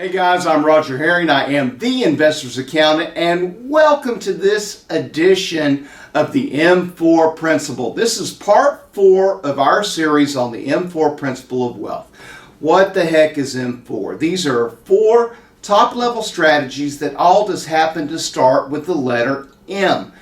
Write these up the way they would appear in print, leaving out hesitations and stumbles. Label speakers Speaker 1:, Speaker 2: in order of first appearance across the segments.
Speaker 1: Hey guys, I'm Roger Herring. I am the Investor's Accountant, and welcome to this edition of the M4 Principle. This is part 4 of our series on the M4 Principle of Wealth. What the heck is M4? These are 4 top-level strategies that all just happen to start with the letter M.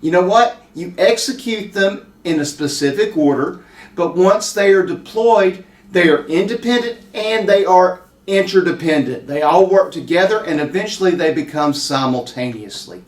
Speaker 1: You know what? You execute them in a specific order, but once they are deployed, they are independent and they are interdependent. They all work together and eventually they become simultaneously.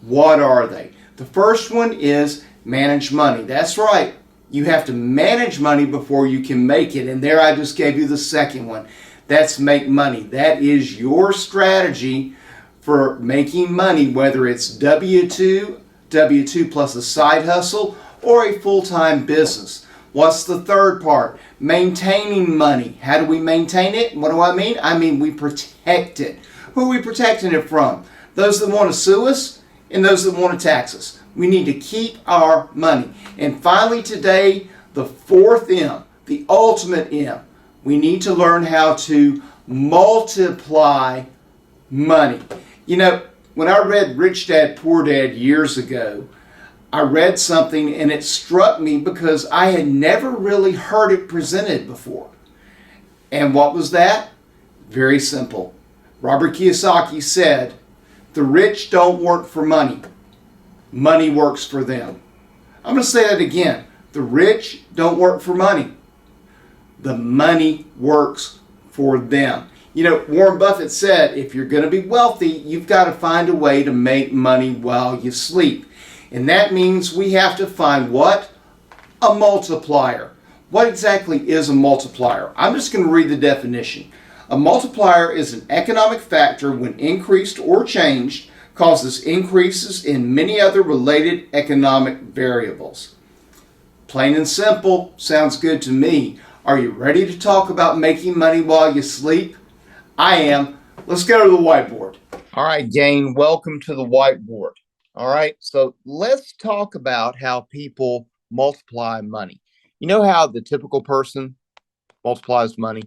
Speaker 1: What are they? The first one is manage money. That's right. You have to manage money before you can make it. And there I just gave you the second one. That's make money. That is your strategy for making money, whether it's W-2 plus a side hustle, or a full-time business. What's the third part? Maintaining money. How do we maintain it? What do I mean? I mean we protect it. Who are we protecting it from? Those that want to sue us and those that want to tax us. We need to keep our money. And finally today, the fourth M, the ultimate M. We need to learn how to multiply money. You know, when I read Rich Dad, Poor Dad years ago, I read something and it struck me because I had never really heard it presented before. And what was that? Very simple. Robert Kiyosaki said, the rich don't work for money. Money works for them. I'm going to say that again. The rich don't work for money. The money works for them. You know, Warren Buffett said, if you're going to be wealthy, you've got to find a way to make money while you sleep. And that means we have to find what? A multiplier. What exactly is a multiplier? I'm just going to read the definition. A multiplier is an economic factor when increased or changed causes increases in many other related economic variables. Plain and simple, sounds good to me. Are you ready to talk about making money while you sleep? I am. Let's go to the whiteboard. All right, gang, welcome to the whiteboard. All right, so let's talk about how people multiply money. You know how the typical person multiplies money?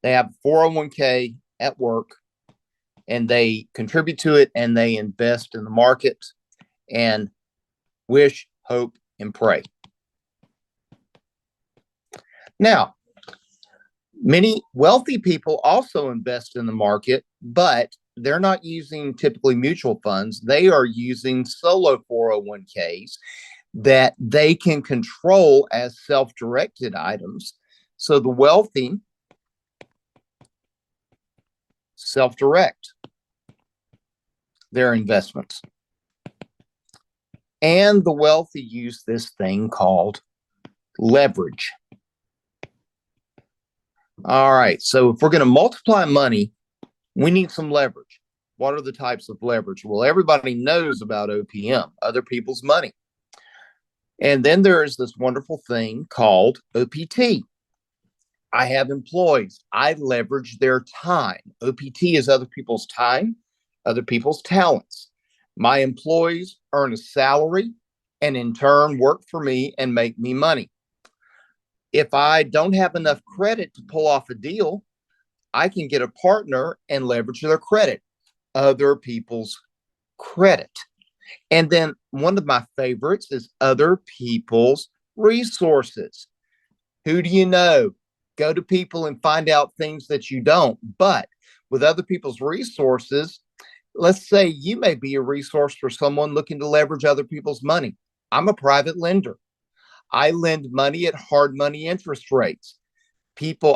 Speaker 1: They have 401k at work and they contribute to it and they invest in the market and wish, hope, and pray. Now, many wealthy people also invest in the market, but they're not using typically mutual funds. They are using solo 401ks that they can control as self-directed items. So the wealthy self-direct their investments. And the wealthy use this thing called leverage. All right, so if we're going to multiply money, we need some leverage. What are the types of leverage? Well, everybody knows about OPM, other people's money. And then there is this wonderful thing called OPT. I have employees. I leverage their time. OPT is other people's time, other people's talents. My employees earn a salary and in turn work for me and make me money. If I don't have enough credit to pull off a deal, I can get a partner and leverage their credit, other people's credit. And then one of my favorites is other people's resources. Who do you know? Go to people and find out things that you don't. But with other people's resources, let's say you may be a resource for someone looking to leverage other people's money. I'm a private lender. I lend money at hard money interest rates.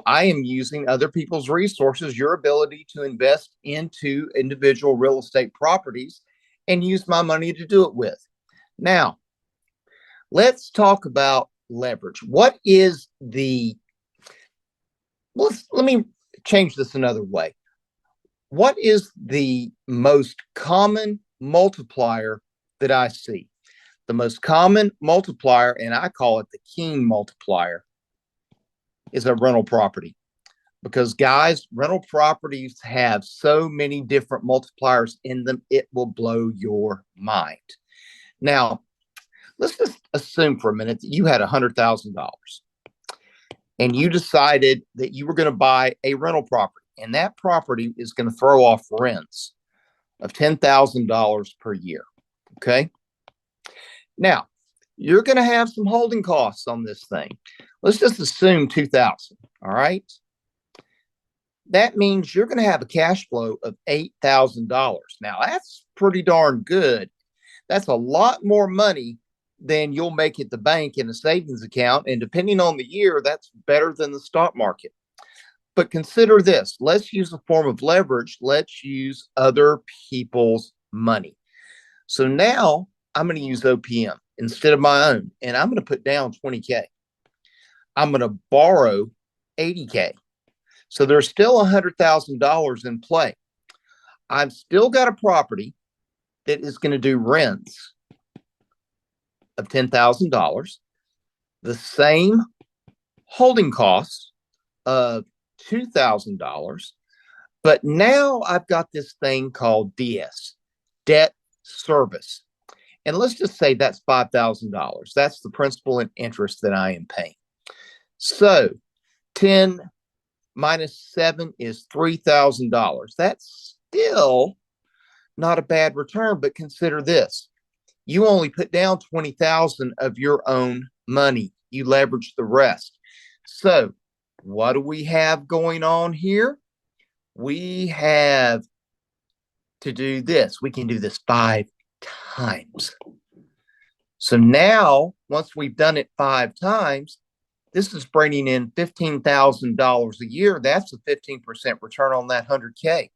Speaker 1: I am using other people's resources, your ability to invest into individual real estate properties and use my money to do it with. Now, let's talk about leverage. What is let me change this another way. What is the most common multiplier that I see? The most common multiplier, and I call it the king multiplier, is a rental property. Because guys, rental properties have so many different multipliers in them, it will blow your mind. Now, let's just assume for a minute that you had $100,000 and you decided that you were going to buy a rental property.
Speaker 2: and that property is going to throw off rents of $10,000 per year. Okay. Now, you're going to have some holding costs on this thing. Let's just assume 2,000. All right. That means you're going to have a cash flow of $8,000. Now, that's pretty darn good. That's a lot more money than you'll make at the bank in a savings account. And depending on the year, that's better than the stock market. But consider this. Let's use a form of leverage. Let's use other people's money. So now I'm going to use OPM instead of my own, and I'm going to put down $20K. I'm going to borrow $80K. So there's still $100,000 in play. I've still got a property that is going to do rents of $10,000, the same holding costs of $2,000, but now I've got this thing called DS, debt service. And let's just say that's $5,000. That's the principal and interest that I am paying. So 10 minus 7 is $3,000. That's still not a bad return, but consider this. You only put down $20,000 of your own money. You leverage the rest. So what do we have going on here? We have to do this. We can do this 5 times. So now, once we've done it 5 times, this is bringing in $15,000 a year. That's a 15% return on that 100K.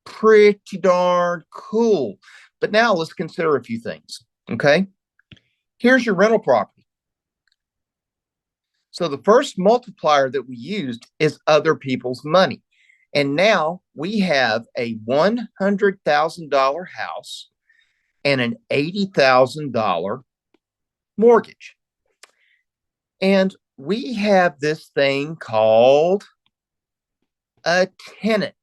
Speaker 2: Pretty darn cool. But now let's consider a few things. Okay. Here's your rental property. So the first multiplier that we used is other people's money. And now we have a $100,000 house and an $80,000 mortgage. And we have this thing called a tenant.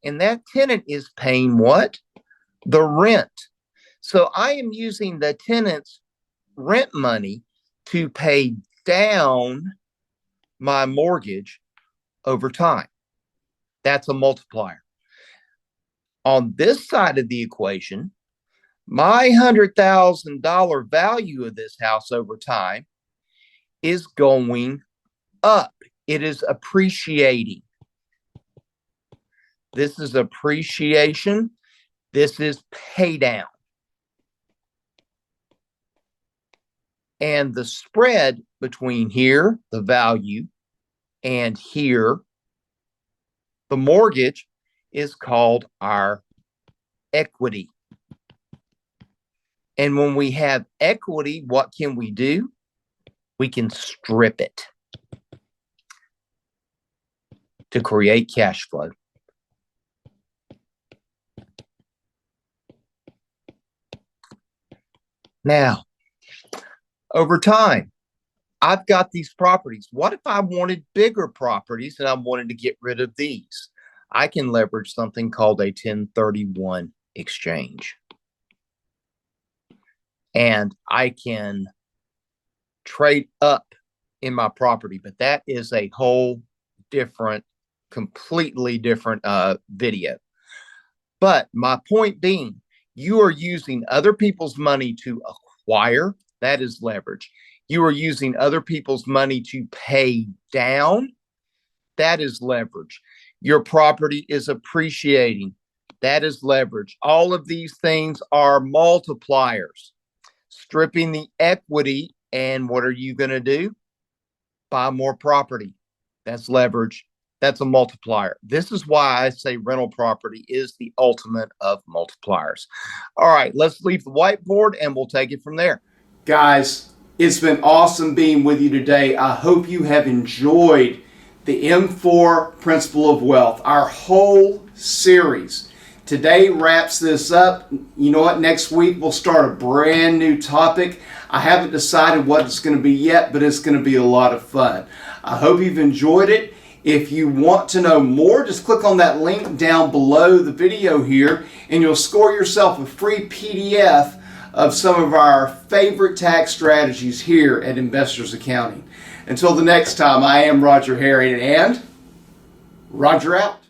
Speaker 2: And that tenant is paying what? The rent. So I am using the tenant's rent money to pay down my mortgage over time. That's a multiplier. On this side of the equation, my $100,000 value of this house over time is going up. It is appreciating. This is appreciation. This is pay down. And the spread between here, the value, and here, the mortgage, is called our equity. And when we have equity, what can we do? We can strip it to create cash flow. Now, over time, I've got these properties. What if I wanted bigger properties and I wanted to get rid of these? I can leverage something called a 1031 exchange. And I can trade up in my property, but that is a whole different, completely different video. But my point being, you are using other people's money to acquire. That is leverage. You are using other people's money to pay down. That is leverage. Your property is appreciating. That is leverage. All of these things are multipliers. Stripping the equity, and what are you going to do? Buy more property. That's leverage. That's a multiplier. This is why I say rental property is the ultimate of multipliers. All right, let's leave the whiteboard and we'll take it from there.
Speaker 1: Guys, it's been awesome being with you today. I hope you have enjoyed the M4 Principle of Wealth, our whole series. Today wraps this up. You know what? Next week we'll start a brand new topic. I haven't decided what it's going to be yet, but it's going to be a lot of fun. I hope you've enjoyed it. If you want to know more, just click on that link down below the video here, and you'll score yourself a free PDF of some of our favorite tax strategies here at Investors Accounting. Until the next time, I am Roger Herring, and Roger out.